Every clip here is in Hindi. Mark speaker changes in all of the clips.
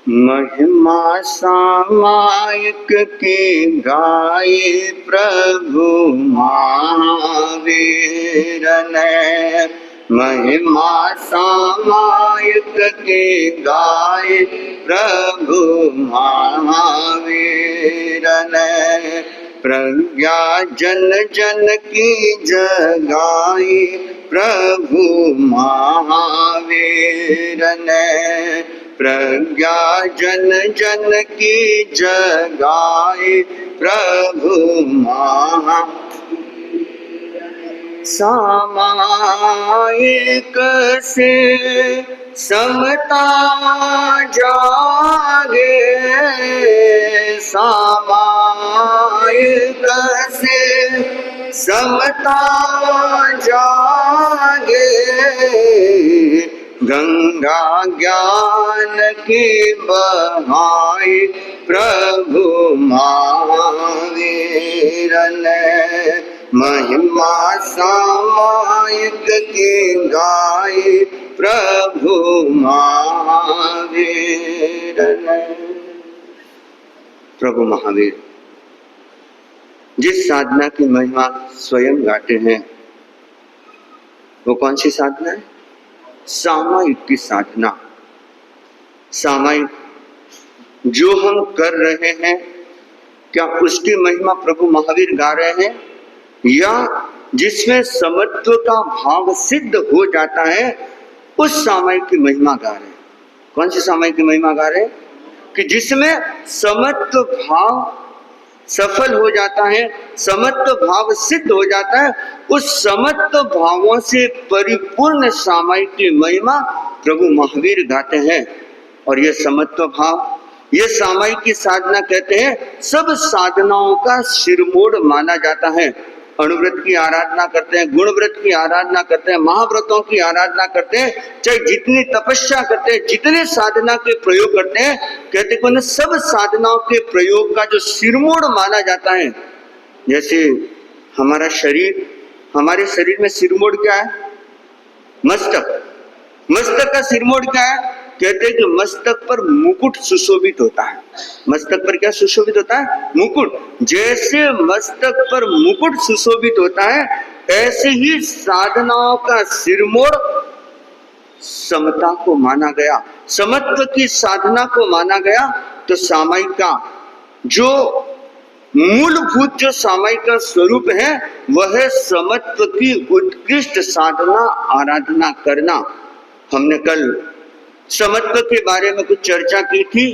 Speaker 1: महिमा सामायिक की गाय प्रभु महावीर ने। महिमा सामायिक की गाय प्रभु महावीर ने। प्रज्ञा जन जन की जगाई प्रभु महावीर ने। प्रज्ञा जन जन की जगाई प्रभु सामायिक से समता जागे। सामायिक से समता जागे। गंगा ज्ञान की बहाई प्रभु महावीर ने। महिमा सामायिक की गाय प्रभु महावीर ने। प्रभु महावीर जिस साधना की महिमा स्वयं गाते हैं वो कौन सी साधना है? सामायिक की साधना। सामायिक जो हम कर रहे हैं क्या उसकी महिमा प्रभु महावीर गा रहे हैं, या जिसमें समत्व का भाव सिद्ध हो जाता है उस सामायिक की महिमा गा रहे हैं? कौन सी सामायिक की महिमा गा रहे हैं? कि जिसमें समत्व भाव सफल हो जाता है, समत्व भाव सिद्ध हो जाता है, उस समत्व भावों से परिपूर्ण सामायिक की महिमा प्रभु महावीर गाते हैं। और ये समत्व भाव, ये सामायिक की साधना कहते हैं सब साधनाओं का सिरमोड़ माना जाता है। अणुव्रत की आराधना करते हैं, गुणव्रत की आराधना करते हैं, महाव्रतों की आराधना करते हैं, चाहे जितनी तपस्या करते हैं, जितने साधना के प्रयोग करते हैं, कहते हैं सब साधनाओं के प्रयोग का जो सिरमोड़ माना जाता है। जैसे हमारा शरीर, हमारे शरीर में सिरमोड़ क्या है? मस्तक। मस्तक का सिरमोड़ क्या है? कहते हैं कि मस्तक पर मुकुट सुशोभित होता है। मस्तक पर क्या सुशोभित होता है? मुकुट। जैसे मस्तक पर मुकुट सुशोभित होता है ऐसे ही साधनाओं का सिरमोड़ समता को माना गया, समत्व की साधना को माना गया। तो सामायिक का जो मूलभूत जो सामायिक का स्वरूप है वह है समत्व की उत्कृष्ट साधना आराधना करना। हमने कल समत्व के बारे में कुछ चर्चा की थी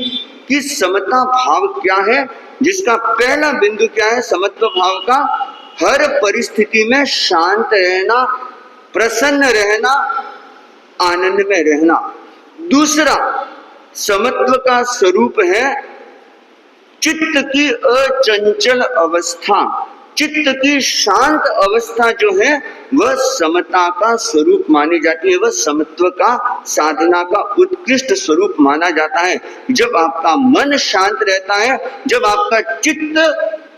Speaker 1: कि समता भाव क्या है, जिसका पहला बिंदु क्या है? समत्व भाव का हर परिस्थिति में शांत रहना, प्रसन्न रहना, आनंद में रहना। दूसरा समत्व का स्वरूप है चित्त की अचंचल अवस्था। चित्त की शांत अवस्था जो है वह समता का स्वरूप मानी जाती है, वह समत्व का साधना का उत्कृष्ट स्वरूप माना जाता है। जब आपका मन शांत रहता है, जब आपका चित्त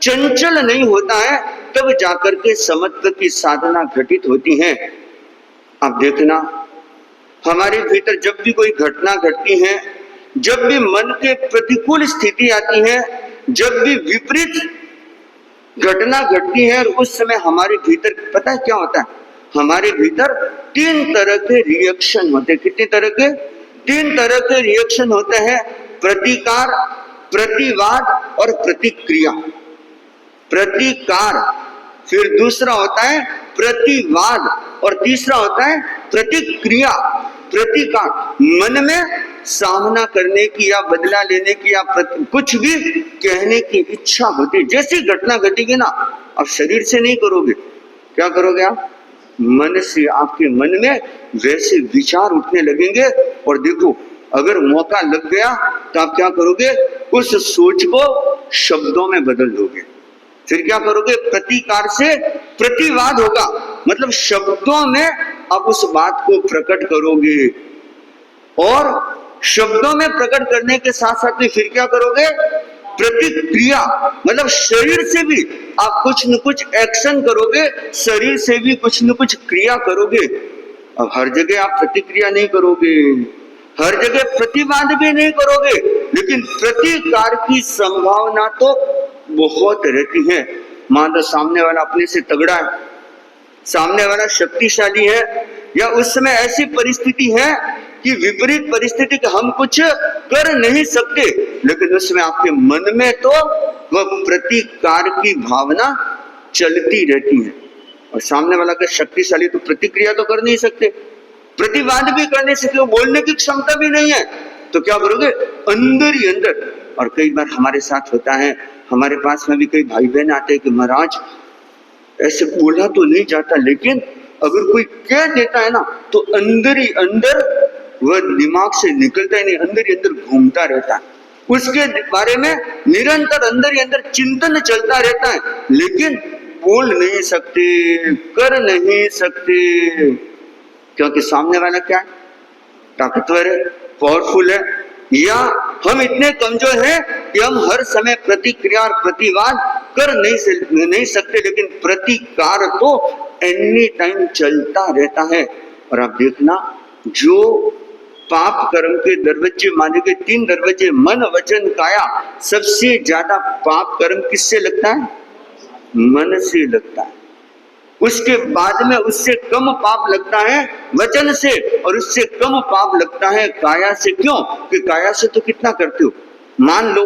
Speaker 1: चंचल नहीं होता है, तब जाकर के समत्व की साधना घटित होती है। आप देखना हमारे भीतर जब भी कोई घटना घटती है, जब भी मन के प्रतिकूल स्थिति आती है, जब भी विपरीत घटना घटती है, और उस समय हमारे भीतर पता है क्या होता है? हमारे भीतर 3 तरह के रिएक्शन होते हैं। कितने तरह के? 3 तरह के रिएक्शन होते हैं। प्रतिकार, प्रतिवाद और प्रतिक्रिया। प्रतिकार, फिर दूसरा होता है प्रतिवाद, और तीसरा होता है प्रतिक्रिया। प्रतिकार मन में सामना करने की या बदला लेने की या कुछ भी कहने की इच्छा होती। जैसी घटना घटेगी ना, आप शरीर से नहीं करोगे, क्या करोगे आप? मन से। आपके मन में वैसे विचार उठने लगेंगे। और देखो अगर मौका लग गया तो आप क्या करोगे? उस सोच को शब्दों में बदल दोगे। फिर क्या करोगे? प्रतिकार से प्रतिवाद होगा, मतलब शब्दों में आप उस बात को प्रकट करोगे। और शब्दों में प्रकट करने के साथ साथ में फिर क्या करोगे? प्रतिक्रिया, मतलब शरीर से भी आप कुछ न कुछ एक्शन करोगे, शरीर से भी कुछ न कुछ क्रिया करोगे। अब हर जगह आप प्रतिक्रिया नहीं करोगे, हर जगह प्रतिवाद भी नहीं करोगे, लेकिन प्रतिकार की संभावना तो बहुत रहती है। मान लो सामने वाला अपने से तगड़ा है, सामने वाला शक्तिशाली है, या उस समय ऐसी परिस्थिति है कि विपरीत परिस्थिति के हम कुछ कर नहीं सकते, लेकिन उसमें आपके मन में तो वह प्रतिकार की भावना चलती रहती है। और सामने वाला का शक्तिशाली तो प्रतिक्रिया तो कर नहीं सकते, प्रतिवाद भी कर नहीं सकते, बोलने की क्षमता भी नहीं है, तो क्या करोगे? अंदर ही अंदर। और कई बार हमारे साथ होता है, हमारे पास में भी कई भाई बहन आते हैं कि महाराज ऐसे बोला तो नहीं जाता, लेकिन अगर कोई कह देता है ना तो अंदर ही अंदर वह दिमाग से निकलता ही नहीं, अंदर ही अंदर घूमता रहता है, उसके बारे में निरंतर अंदर ही अंदर चिंतन चलता रहता है, लेकिन बोल नहीं सकते, कर नहीं सकते, क्योंकि सामने वाला क्या है? ताकतवर है, पावरफुल है, या हम इतने कमजोर हैं कि हम हर समय प्रतिक्रिया और प्रतिवाद कर नहीं सकते, लेकिन प्रतिकार तो एनी टाइम चलता रहता है। और आप देखना, जो पाप कर्म के दरवाजे माने गए 3 दरवाजे मन वचन काया, सबसे ज्यादा पाप कर्म किससे लगता है? मन से लगता है। उसके बाद में उससे कम पाप लगता है वचन से, और उससे कम पाप लगता है काया से। क्यों? कि काया से तो कितना करते हो? मान लो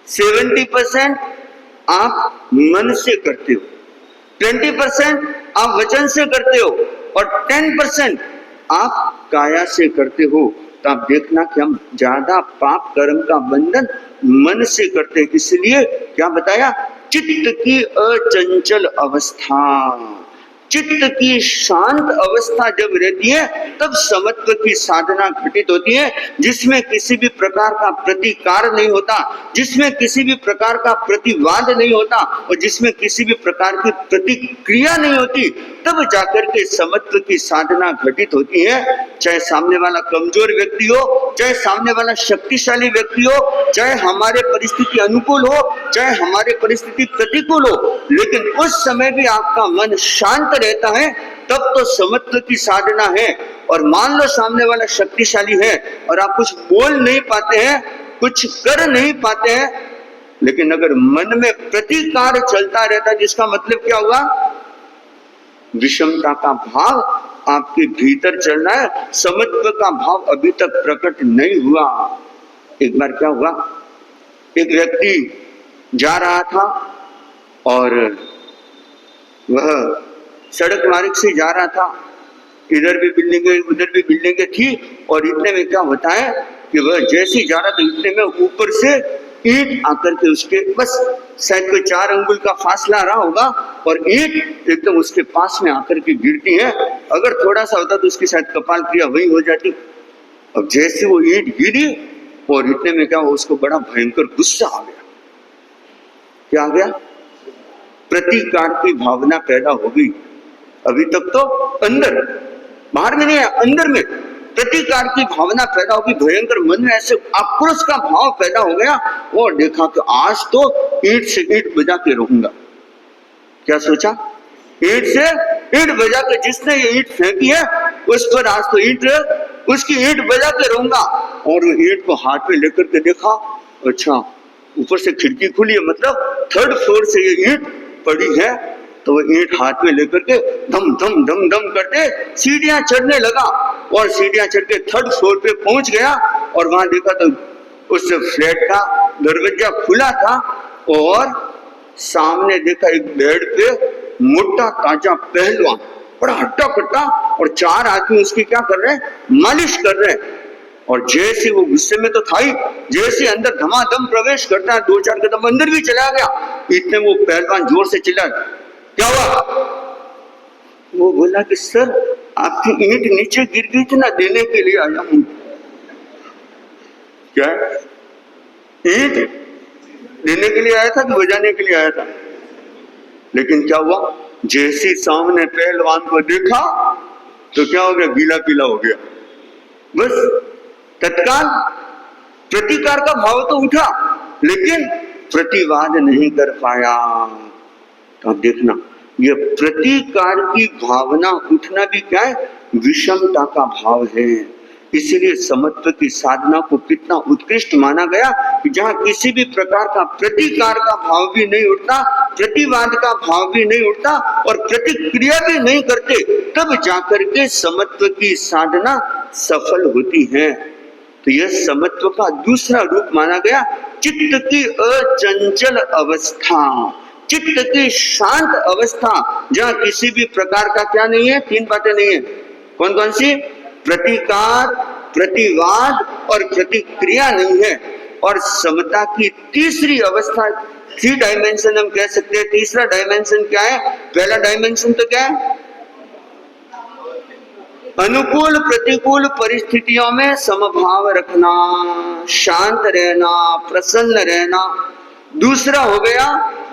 Speaker 1: 70% आप मन से करते हो, 20% आप वचन से करते हो, और 10% आप काया से करते हो। तो आप देखना कि हम ज्यादा पाप कर्म का बंधन मन से करते हैं। इसलिए क्या बताया? चित्त की अचंचल अवस्था, चित्त की शांत अवस्था जब रहती है तब समत्व की साधना घटित होती है, जिसमें किसी भी प्रकार का प्रतिकार नहीं होता, जिसमें किसी भी प्रकार का प्रतिवाद नहीं होता, और जिसमें किसी भी प्रकार की प्रतिक्रिया नहीं होती, तब जाकर के समत्व की साधना घटित होती है। चाहे सामने वाला कमजोर व्यक्ति हो, चाहे सामने वाला शक्तिशाली व्यक्ति हो, चाहे हमारे परिस्थिति अनुकूल हो, चाहे हमारे परिस्थिति प्रतिकूल हो, लेकिन उस समय भी आपका मन शांत रहता है, तब तो समत्व की साधना है। और मान लो सामने वाला शक्तिशाली है और आप कुछ बोल नहीं पाते हैं, कुछ कर नहीं पाते हैं, लेकिन अगर मन में प्रतिकार चलता रहता है, जिसका मतलब क्या हुआ? विषमता का भाव आपके भीतर चल रहा है, समत्व का भाव अभी तक प्रकट नहीं हुआ। एक बार क्या हुआ, एक व्यक्ति जा रहा था और वह सड़क मार्ग से जा रहा था, इधर भी बिल्डिंगें उधर भी बिल्डिंगें थी, और इतने में क्या होता है कि वह जैसे ही जा रहा था, इतने में ऊपर से ईंट आकर के उसके, बस शायद कोई 4 अंगुल का फासला रहा होगा, और ईंट एकदम उसके पास में आकर के गिरती है। अगर थोड़ा सा होता तो उसकी शायद कपाल क्रिया वही हो जाती। अब जैसे वो ईंट गिरी, और इतने में क्या, उसको बड़ा भयंकर गुस्सा आ गया। क्या आ गया? प्रतिकार की भावना पैदा हो गई। अभी तक तो अंदर, बाहर में नहीं है, अंदर में प्रतिकार की भावना पैदा होगी, भयंकर मन में ऐसे आक्रोश का भाव पैदा हो गया, और देखा कि आज तो ईंट से ईंट बजा के रहूंगा। क्या सोचा? ईंट से ईंट बजा के, जिसने ये ईंट फेंकी है उस पर आज तो ईंट, उसकी ईंट बजा के रहूंगा। और वो ईंट को हाथ में लेकर के देखा, अच्छा ऊपर से खिड़की खुली है, मतलब 3rd फ्लोर से ये ईंट पड़ी है। तो वो ईंट हाथ में लेकर के धम धम धम धम करते सीढ़ियां चढ़ने लगा, और सीढ़ियां चढ़ के 3rd फ्लोर पे पहुंच गया, और वहां देखा तो उस फ्लैट का दरवाजा खुला था, और सामने देखा एक बेड पे मोटा ताजा पहलवान, बड़ा हट्टा कट्टा, और 4 आदमी उसकी क्या कर रहे हैं? मालिश कर रहे हैं। और जैसे वो गुस्से में तो था ही, जैसे अंदर धमाधम प्रवेश करता है, 2-4 कदम अंदर भी चला गया, इतने वो पहलवान जोर से चिल्ला, क्या हुआ? वो बोला कि सर आपकी ईंट नीचे गिर गई थी ना, देने के लिए आया हूं। क्या? ईंट देने के लिए आया था कि बजाने के लिए आया था? लेकिन क्या हुआ, जैसे सामने पहलवान को देखा तो क्या हो गया? गीला पीला हो गया। बस तत्काल प्रतिकार का भाव तो उठा, लेकिन प्रतिवाद नहीं कर पाया। तो आप देखना, ये प्रतिकार की भावना उठना भी क्या है? विषमता का भाव है। इसीलिए समत्व की साधना को कितना उत्कृष्ट माना गया कि जहाँ किसी भी प्रकार का प्रतिकार का भाव भी नहीं उठता, प्रतिवाद का भाव भी नहीं उठता और प्रतिक्रिया भी नहीं करते, तब जाकर के समत्व की साधना सफल होती है। तो यह समत्व का दूसरा रूप माना गया, चित्त की अचंचल अवस्था, चित्त की शांत अवस्था, जहाँ किसी भी प्रकार का क्या नहीं है, तीन बातें नहीं है। कौन कौन सी? प्रतिकार, प्रतिवाद और प्रतिक्रिया नहीं है। और समता की तीसरी अवस्था, थ्री डायमेंशन हम कह सकते हैं। तीसरा डायमेंशन क्या है? पहला डायमेंशन तो क्या है? अनुकूल प्रतिकूल परिस्थितियों में समभाव रखना, शांत रहना, प्रसन्न रहना। दूसरा हो गया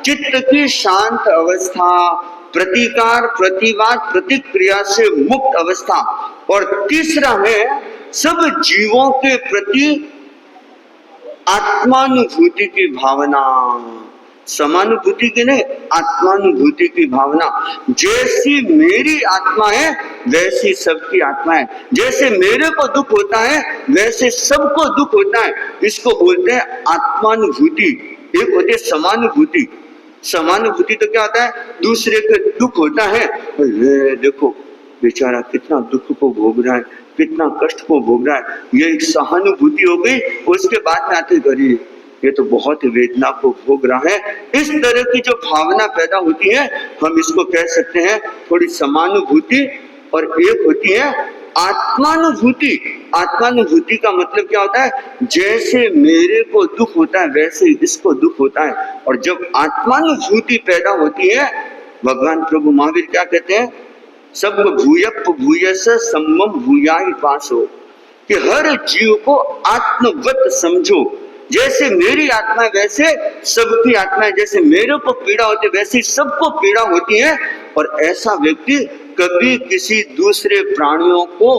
Speaker 1: चित्त की शांत अवस्था, प्रतिकार, प्रतिवाद, प्रतिक्रिया से मुक्त अवस्था। और तीसरा है सब जीवों के प्रति आत्मानुभूति की भावना, समानुभूति की नहीं, आत्मानुभूति की भावना। जैसी मेरी आत्मा है वैसी सबकी आत्मा है, जैसे मेरे को दुख होता है वैसे सबको दुख होता है। इसको बोलते हैं आत्मानुभूति। एक होती है समानुभूति। समानुभूति तो क्या होता है? दूसरे के दुख होता है, देखो बेचारा कितना दुख को भोग रहा है, कितना कष्ट को भोग रहा है, ये एक सहानुभूति हो गई। उसके बाद में आते गरीब, ये तो बहुत वेदना को भोग रहा है। इस तरह की जो भावना पैदा होती है हम इसको कह सकते हैं थोड़ी समानुभूति। और एक होती है आत्मानुभूति। आत्मानुभूति का मतलब क्या होता है? जैसे मेरे को दुख होता है वैसे इसको दुख होता है। और जब आत्मानुभूति पैदा होती है, भगवान प्रभु महावीर क्या कहते हैं? सब भूयप भूयस सम्मम भूयाहि पासो, कि हर जीव को आत्मवत समझो। जैसे मेरी आत्मा वैसे सबकी आत्मा है, जैसे मेरे को पीड़ा होती है वैसे सबको पीड़ा होती है। और ऐसा व्यक्ति कभी किसी दूसरे प्राणियों को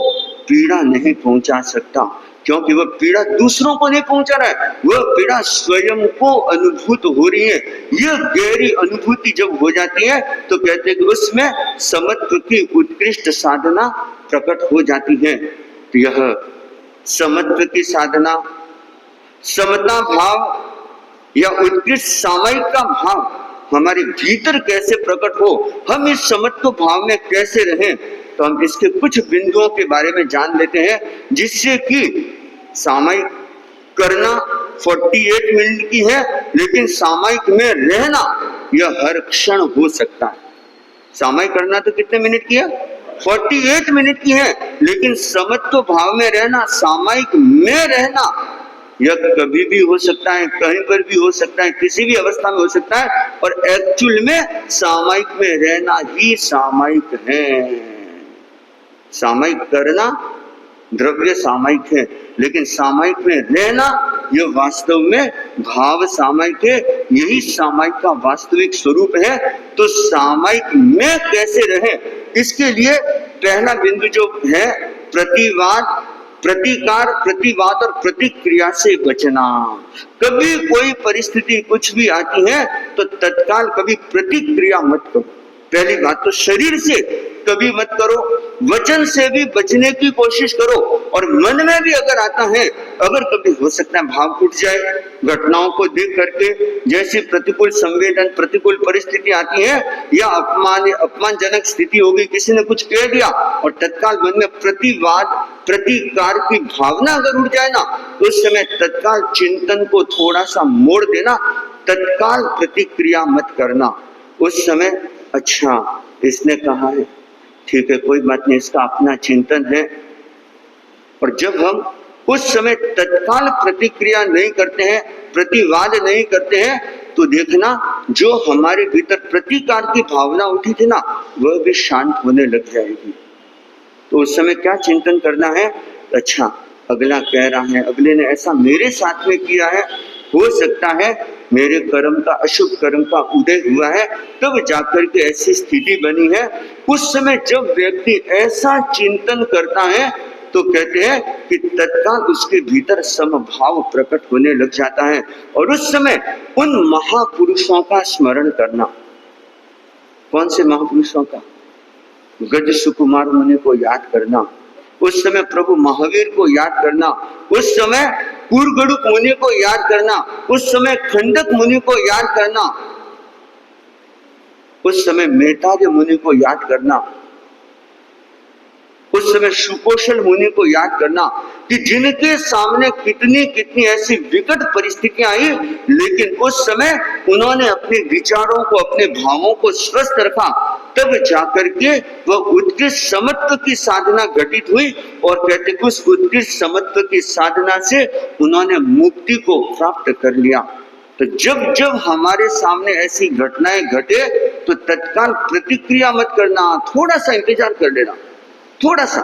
Speaker 1: पीड़ा नहीं पहुंचा सकता, क्योंकि वह पीड़ा दूसरों को नहीं पहुंचा रहा है, वह पीड़ा स्वयं को अनुभूत हो रही है। यह गहरी अनुभूति जब हो जाती है तो कहते हैं कि उसमें समत्व की उत्कृष्ट साधना प्रकट हो जाती है। तो यह समत्व की साधना, समता भाव या उत्कृष्ट सामयिक का भाव हमारे भीतर कैसे प्रकट हो, हम इस समत्व भाव में कैसे रहें, तो हम इसके कुछ बिंदुओं के बारे में जान लेते हैं, जिससे कि सामयिक करना 48 मिनट की है, लेकिन सामयिक में रहना यह हर क्षण हो सकता है। सामयिक करना तो कितने मिनट की है? 48 मिनट की है, लेकिन समत्व भाव में रहना, सामयिक में रहना, यह कभी भी हो सकता है, कहीं पर भी हो सकता है, किसी भी अवस्था में हो सकता है। और एक्चुअल में सामयिक में रहना ही सामयिक है। सामयिक करना द्रव्य सामयिक है, लेकिन सामयिक में रहना यह वास्तव में भाव सामयिक है। यही सामयिक का वास्तविक स्वरूप है। तो सामयिक में कैसे रहें, इसके लिए पहला बिंदु जो है प्रतिवाद, प्रतिकार, प्रतिवाद और प्रतिक्रिया से बचना। कभी कोई परिस्थिति कुछ भी आती है तो तत्काल कभी प्रतिक्रिया मत करो। पहली बात तो शरीर से कभी मत करो, वचन से भी बचने की कोशिश करो। और मन में भी अगर आता है, अगर कभी हो सकता है भाव उठ जाए घटनाओं को देख करके, जैसी प्रतिकूल संवेदन, प्रतिकूल परिस्थिति आती है या अपमानजनक स्थिति होगी, किसी ने कुछ कह दिया और तत्काल मन में प्रतिवाद, प्रतिकार की भावना अगर उठ जाए ना, तो उस समय तत्काल चिंतन को थोड़ा सा मोड़ देना, तत्काल प्रतिक्रिया मत करना। उस समय अच्छा इसने कहा है, ठीक है कोई बात नहीं, इसका अपना चिंतन है। और जब हम उस समय तत्काल प्रतिक्रिया नहीं करते हैं, प्रतिवाद नहीं करते हैं, तो देखना जो हमारे भीतर प्रतिकार की भावना उठी थी ना, वह भी शांत होने लग जाएगी। तो उस समय क्या चिंतन करना है? अच्छा अगला कह रहा है, अगले ने ऐसा मेरे साथ में किया है, हो सकता है मेरे कर्म का, अशुभ कर्म का उदय हुआ है, तब जाकर के ऐसी स्थिति बनी है। उस समय जब व्यक्ति ऐसा चिंतन करता है तो कहते हैं कि तत्काल उसके भीतर समभाव प्रकट होने लग जाता है। और उस समय उन महापुरुषों का स्मरण करना। कौन से महापुरुषों का? गज सुकुमार मुनि को याद करना। उस समय प्रभु महावीर को याद करना, उस समय कूर्गडुक मुनि को याद करना, उस समय खंडक मुनि को याद करना, उस समय मेटार्य मुनि को याद करना, उस समय सुकौशल मुनि को याद करना कि जिनके सामने कितनी कितनी ऐसी विकट परिस्थितियां आई, लेकिन उस समय उन्होंने अपने विचारों को, अपने भावों को स्वस्थ रखा, तब जाकर के वह उत्कृष्ट समत्व की साधना घटित हुई। और कहते कि उस उत्कृष्ट समत्व की साधना से उन्होंने मुक्ति को प्राप्त कर लिया। तो जब जब हमारे सामने ऐसी घटनाएं घटे तो तत्काल प्रतिक्रिया मत करना, थोड़ा सा इंतजार कर लेना, थोड़ा सा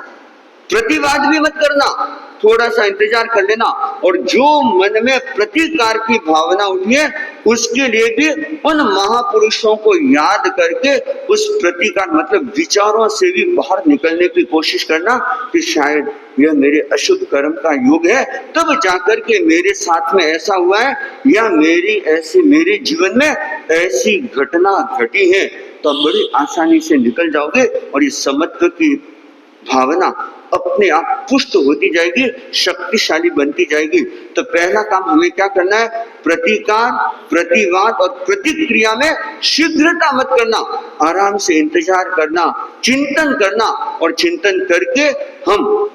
Speaker 1: प्रतिवाद भी मत करना, थोड़ा सा इंतजार कर लेना। और जो मन में प्रतिकार की भावना उठी है उसके लिए भी उन महापुरुषों को याद करके उस प्रतिकार मतलब विचारों से भी बाहर निकलने की कोशिश करना कि शायद यह मेरे अशुभ कर्म का युग है, तब जाकर के मेरे साथ में ऐसा हुआ है या मेरे जीवन में ऐसी घटना घटी है। तो बड़ी आसानी से निकल जाओगे और इस समत्व की भावना अपने आप पुष्ट होती जाएगी, शक्तिशाली बनती जाएगी। तो पहला काम हमें क्या करना है? प्रतिकार, प्रतिवाद और प्रतिक्रिया में शीघ्रता मत करना, आराम से इंतजार करना, चिंतन करना, और चिंतन करके हम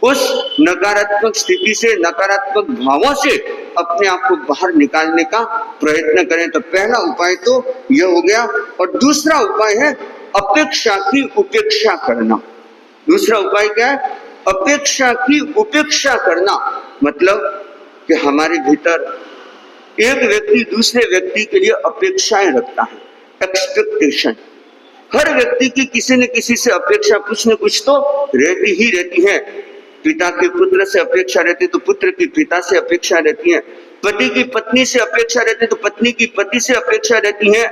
Speaker 1: उस नकारात्मक स्थिति से, नकारात्मक भावों से अपने आप को बाहर निकालने का प्रयत्न करें। तो पहला उपाय तो यह हो गया। और दूसरा उपाय है अपेक्षा की उपेक्षा करना। दूसरा उपाय क्या है? अपेक्षा की उपेक्षा करना। मतलब कि हमारे भीतर एक व्यक्ति दूसरे व्यक्ति के लिए अपेक्षाएं रखता है, एक्सपेक्टेशन। हर व्यक्ति की किसी न किसी से अपेक्षा कुछ न कुछ तो रहती ही रहती है। पिता के पुत्र से अपेक्षा रहती है तो पुत्र की पिता से अपेक्षा रहती है, पति की पत्नी से अपेक्षा रहती है तो पत्नी की पति से अपेक्षा रहती है,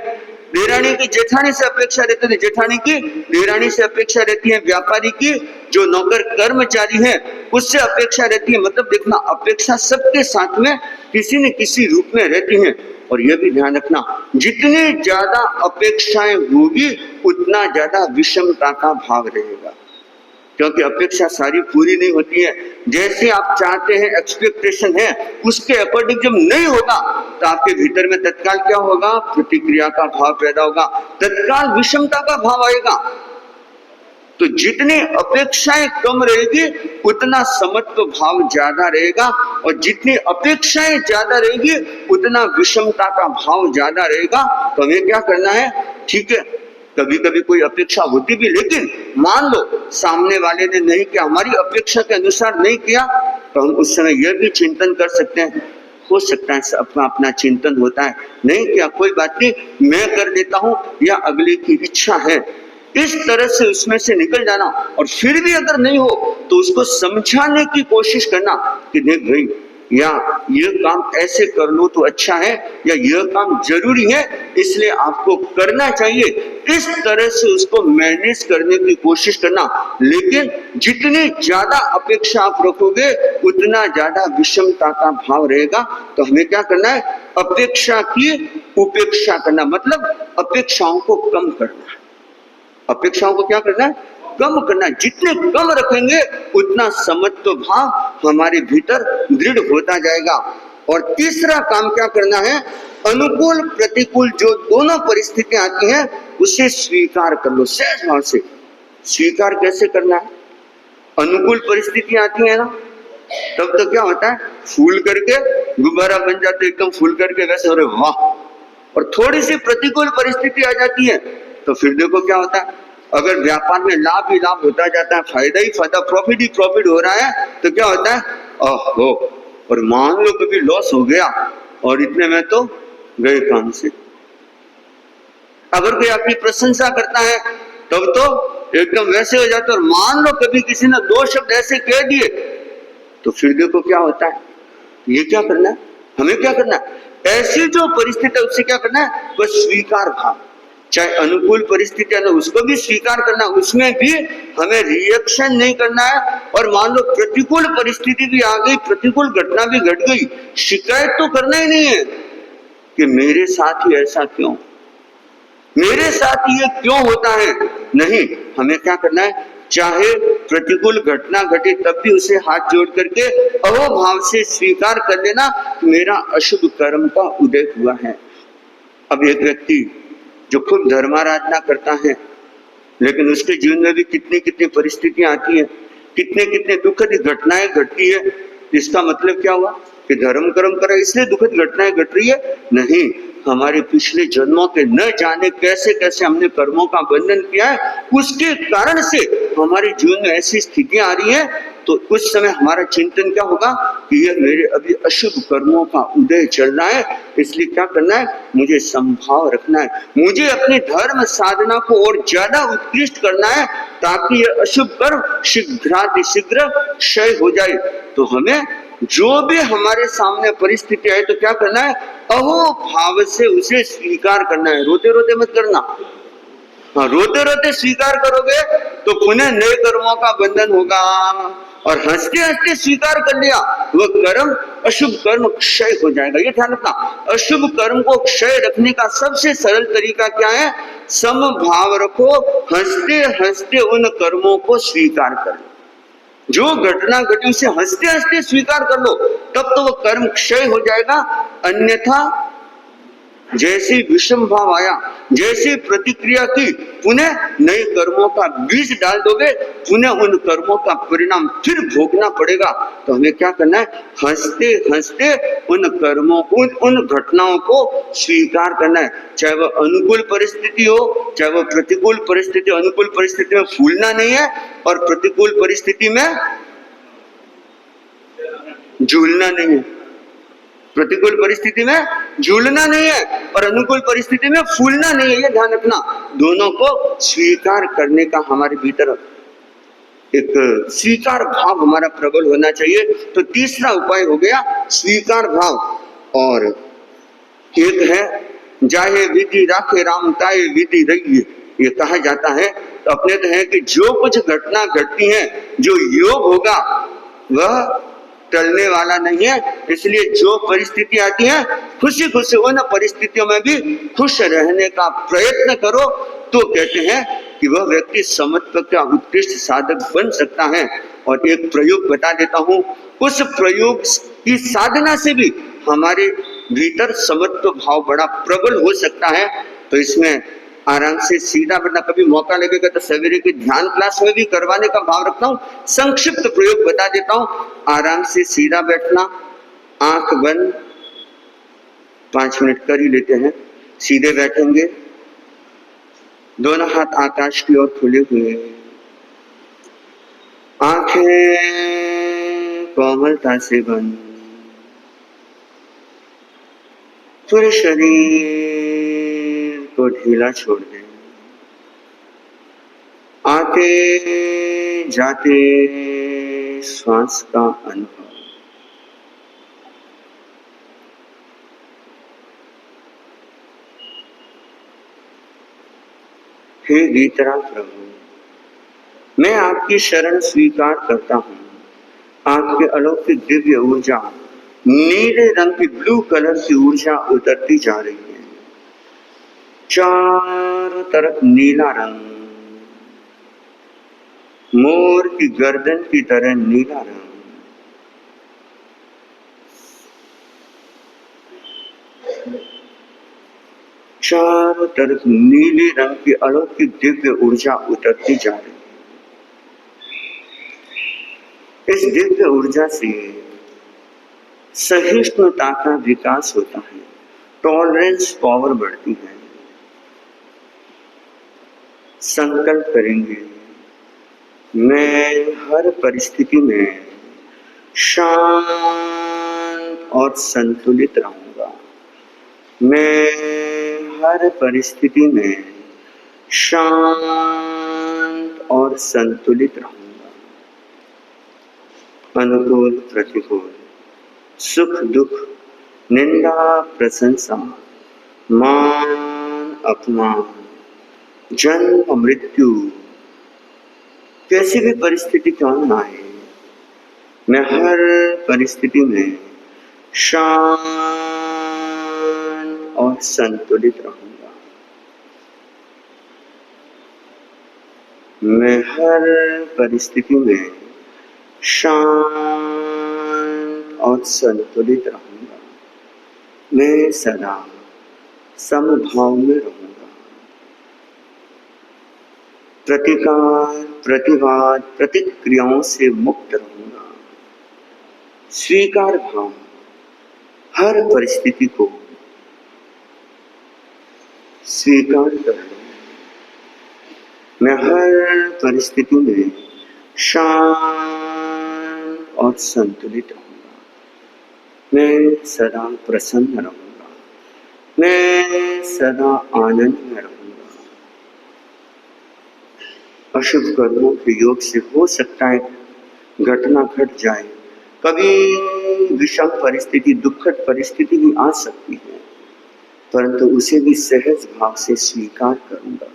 Speaker 1: देरानी की जेठानी से अपेक्षा रहती है, जेठानी की देरानी से अपेक्षा रहती है, व्यापारी की जो नौकर कर्मचारी है उससे अपेक्षा रहती है। मतलब देखना, अपेक्षा सबके साथ में किसी न किसी रूप में रहती है। और यह भी ध्यान रखना, जितनी ज्यादा अपेक्षाएं होगी उतना ज्यादा विषमता का भाव रहेगा, क्योंकि अपेक्षा सारी पूरी नहीं होती है। जैसे आप चाहते हैं, एक्सपेक्टेशन है, उसके अकॉर्डिंग जब नहीं होगा तो आपके भीतर में तत्काल क्या होगा? प्रतिक्रिया का भाव पैदा होगा, तत्काल विषमता का भाव आएगा। तो जितनी अपेक्षाएं कम रहेगी उतना समत्व भाव ज्यादा रहेगा, और जितनी अपेक्षाएं ज्यादा रहेगी उतना विषमता का भाव ज्यादा रहेगा। तो हमें क्या करना है? ठीक है, कभी कभी कोई अपेक्षा होती भी, लेकिन मान लो सामने वाले ने नहीं किया, हमारी अपेक्षा के अनुसार नहीं किया, तो हम उस समय यह भी चिंतन कर सकते हैं, हो सकता है अपना अपना चिंतन होता है, नहीं किया कोई बात नहीं, मैं कर देता हूं, या अगले की इच्छा है, इस तरह से उसमें से निकल जाना। और फिर भी अगर नहीं हो तो उसको समझाने की कोशिश करना कि देख भाई, या यह काम ऐसे कर लो तो अच्छा है, या यह काम जरूरी है इसलिए आपको करना चाहिए, इस तरह से उसको मैनेज करने की कोशिश करना। लेकिन जितनी ज्यादा अपेक्षा आप रखोगे उतना ज्यादा विषमता का भाव रहेगा। तो हमें क्या करना है? अपेक्षा की उपेक्षा करना, मतलब अपेक्षाओं को कम करना। अपेक्षाओं को क्या करना है? कम करना। जितने कम रखेंगे उतना समत्व भाव हमारे भीतर दृढ़ होता जाएगा। और तीसरा काम क्या करना है? अनुकूल प्रतिकूल जो दोनों परिस्थितियां आती हैं उसे स्वीकार कर लो, सहज भाव से। स्वीकार कैसे करना है? अनुकूल परिस्थितियां आती है ना, तब तो क्या होता है? फूल करके गुब्बारा बन जाते, एकदम फूल करके वैसे, अरे वाह। और थोड़ी सी प्रतिकूल परिस्थिति आ जाती है तो फिर देखो क्या होता है, अगर व्यापार में लाभ ही लाभ होता जाता है, फायदा ही फायदा, प्रॉफिट ही प्रॉफिट हो रहा है, तो क्या होता है? ओहो, और मान लो कभी लॉस हो गया और इतने में तो गए काम से। अगर कोई आपकी प्रशंसा करता है तब तो एकदम वैसे हो जाता है, और मान लो कभी किसी ने दो शब्द ऐसे कह दिए तो फिर देखो क्या होता है। ये क्या करना है? हमें क्या करना है? ऐसी जो परिस्थिति है उससे क्या करना है? वह स्वीकार भाव, चाहे अनुकूल परिस्थिति है ना उसको भी स्वीकार करना, उसमें भी हमें रिएक्शन नहीं करना है। और मान लो प्रतिकूल परिस्थिति भी आ गई, प्रतिकूल घटना भी घट गई, शिकायत तो करना ही नहीं है कि मेरे साथ ही ऐसा क्यों, मेरे साथ ये क्यों होता है। नहीं, हमें क्या करना है? चाहे प्रतिकूल घटना घटे तब भी उसे हाथ जोड़ करके अहोभाव से स्वीकार कर लेना कि मेरा अशुभ कर्म का उदय हुआ है। अब एक व्यक्ति जो खूब धर्माराधना करता है, लेकिन उसके जीवन में भी कितनी कितनी परिस्थितियां आती है, कितने कितने दुखद घटनाएं घटती है, इसका मतलब क्या हुआ कि धर्म कर्म करा इसलिए दुखद घटनाएं घट रही है? नहीं, हमारे पिछले जन्मों के न जाने कैसे कैसे हमने कर्मों का बंधन किया है, उसके कारण से हमारे जीवन में ऐसी स्थितियां आ रही है। तो उस समय हमारा चिंतन क्या होगा कि ये मेरे अभी अशुभ कर्मों का उदय चल रहा है, इसलिए क्या करना है, मुझे संभाव रखना है, मुझे अपनी धर्म साधना को और ज्यादा उत्कृष्ट करना है ताकि ये अशुभ कर्म शीघ्र क्षय हो जाए। तो हमें जो भी हमारे सामने परिस्थिति आए तो क्या करना है, अहोभाव से उसे स्वीकार करना है, रोते रोते मत करना। हाँ, रोते रोते स्वीकार करोगे तो पुनः नए कर्मों का बंधन होगा, और हंसते हंसते स्वीकार कर लिया वह कर्म अशुभ कर्म क्षय हो जाएगा। ये ध्यान रखना, अशुभ कर्म को क्षय रखने का सबसे सरल तरीका क्या है, समभाव रखो, हंसते हंसते उन कर्मों को स्वीकार कर लो। जो घटना घटी उसे हंसते हंसते स्वीकार कर लो, तब तो वह कर्म क्षय हो जाएगा। अन्यथा जैसे विषम भाव आया, जैसे प्रतिक्रिया की, पुनः नए कर्मों का बीज डाल दोगे, पुनः उन कर्मों का परिणाम फिर भोगना पड़ेगा। तो हमें क्या करना है, हंसते हंसते उन कर्मों को, उन घटनाओं को स्वीकार करना है, चाहे वह अनुकूल परिस्थिति हो, चाहे वह प्रतिकूल परिस्थिति। अनुकूल परिस्थिति में फूलना नहीं है और प्रतिकूल परिस्थिति में झूलना नहीं है। प्रतिकूल परिस्थिति में झूलना नहीं है और अनुकूल परिस्थिति में फूलना नहीं है, ये ध्यान रखना। दोनों को स्वीकार करने का हमारे भीतर एक स्वीकार भाव हमारा प्रबल होना चाहिए। तो तीसरा उपाय हो गया स्वीकार भाव। और एक है जाहे विधि राखे राम ताए विधि रही, ये कहा जाता है। तो अपने तो है कि जो कुछ घटना घटती है, जो योग होगा वह टलने वाला नहीं है, इसलिए जो परिस्थिति आती है खुशी खुशी उन परिस्थितियों में भी खुश रहने का प्रयत्न करो। तो कहते हैं कि वह व्यक्ति समत्व का उत्कृष्ट साधक बन सकता है। और एक प्रयोग बता देता हूँ, उस प्रयोग की साधना से भी हमारे भीतर समत्व भाव बड़ा प्रबल हो सकता है। तो इसमें आराम से सीधा बैठना, कभी मौका लगेगा तो सवेरे की ध्यान क्लास में भी करवाने का भाव रखता हूँ। संक्षिप्त प्रयोग बता देता हूँ। आराम से सीधा बैठना, आंख बंद, 5 मिनट कर ही लेते हैं। सीधे बैठेंगे, दोनों हाथ आकाश की ओर खुले हुए, आंखें कोमलता से बंद, पूरे शरीर को ढीला छोड़ दें। आते जाते श्वास का अनुभव, हे गीतराज प्रभु, मैं आपकी शरण स्वीकार करता हूँ। आपके अलौकिक दिव्य ऊर्जा, नीले रंग की ब्लू कलर की ऊर्जा उतरती जा रही है। चारों तरफ नीला रंग, मोर की गर्दन की तरह नीला रंग। चारों तरफ नीले रंग की अलौकिक दिव्य ऊर्जा उतरती जा रही है। इस दिव्य ऊर्जा से सहिष्णुता का विकास होता है, टॉलरेंस पावर बढ़ती है। संकल्प करेंगे, मैं हर परिस्थिति में शांत और संतुलित रहूंगा। मैं हर परिस्थिति में शांत और संतुलित रहूंगा। अनुकूल प्रतिकूल, सुख दुख, निंदा प्रशंसा, मान अपमान, जन्म मृत्यु, कैसी भी परिस्थिति क्यों न आए, मैं हर परिस्थिति में शांत और संतुलित रहूंगा। मैं हर परिस्थिति में शांत और संतुलित रहूंगा। मैं सदा समभाव में रहूंगा। प्रतिकार, प्रतिवाद, प्रतिक्रियाओं से मुक्त रहूंगा। स्वीकार भाव, हर परिस्थिति को स्वीकार कर लो। मैं हर परिस्थिति में शांत और संतुलित रहूंगा। मैं सदा प्रसन्न रहूंगा। मैं सदा आनंद में रहूंगा। अशुभ कर्मों के योग से हो सकता है घटना घट जाए, कभी विषम परिस्थिति, दुखद परिस्थिति भी आ सकती है, परंतु उसे भी सहज भाव से स्वीकार करूंगा।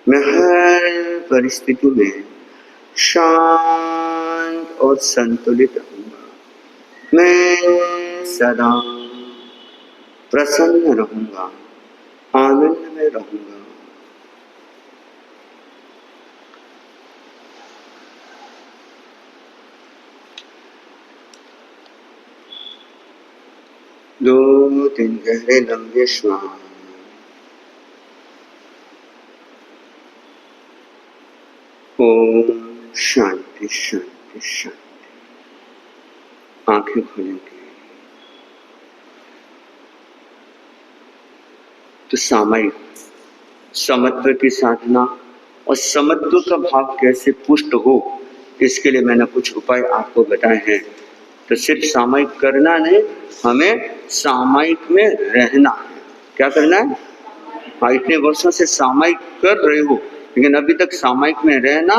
Speaker 1: मैं हर परिस्थिति में शांत और संतुलित रहूंगा। मैं सदा प्रसन्न रहूंगा, आनंद में रहूंगा। दो तीन गहरे लंबे श्वास। ओम शांति शांति शांति। आंखें खोलेंगे तो सामयिक समत्व की साधना और समत्व का भाव कैसे पुष्ट हो, इसके लिए मैंने कुछ उपाय आपको बताए हैं। तो सिर्फ सामयिक करना नहीं, हमें सामयिक में रहना है। क्या करना है? हाँ, इतने वर्षों से सामयिक कर रहे हो लेकिन अभी तक सामयिक में रहना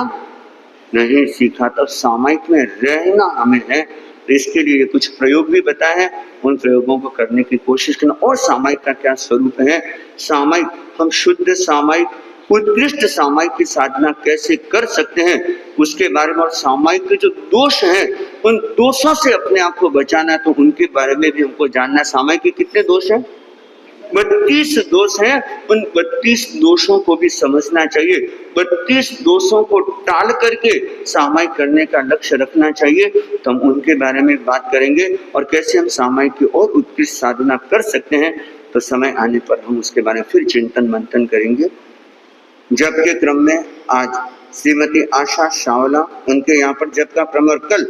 Speaker 1: नहीं सीखा, तब सामयिक में रहना हमें है। तो इसके लिए कुछ प्रयोग भी बताए हैं, उन प्रयोगों को करने की कोशिश करना। और सामयिक का क्या स्वरूप है? सामयिक, हम शुद्ध सामयिक, उत्कृष्ट सामयिक की साधना कैसे कर सकते हैं उसके बारे में, और सामयिक के जो दोष हैं उन दोषों से अपने आप को बचाना है तो उनके बारे में भी हमको जानना है। सामयिक के कितने दोष हैं? 32 दोष हैं। उन 32 दोषों को भी समझना चाहिए। 32 दोषों को टाल करके सामयिक करने का लक्ष्य रखना चाहिए। तो हम उनके बारे में बात करेंगे और कैसे हम सामयिक की और उत्कृष्ट साधना कर सकते हैं। तो समय आने पर हम उसके बारे में फिर चिंतन मंथन करेंगे। जप के क्रम में आज श्रीमती आशा शावला, उनके यहाँ पर जप का क्रम, और कल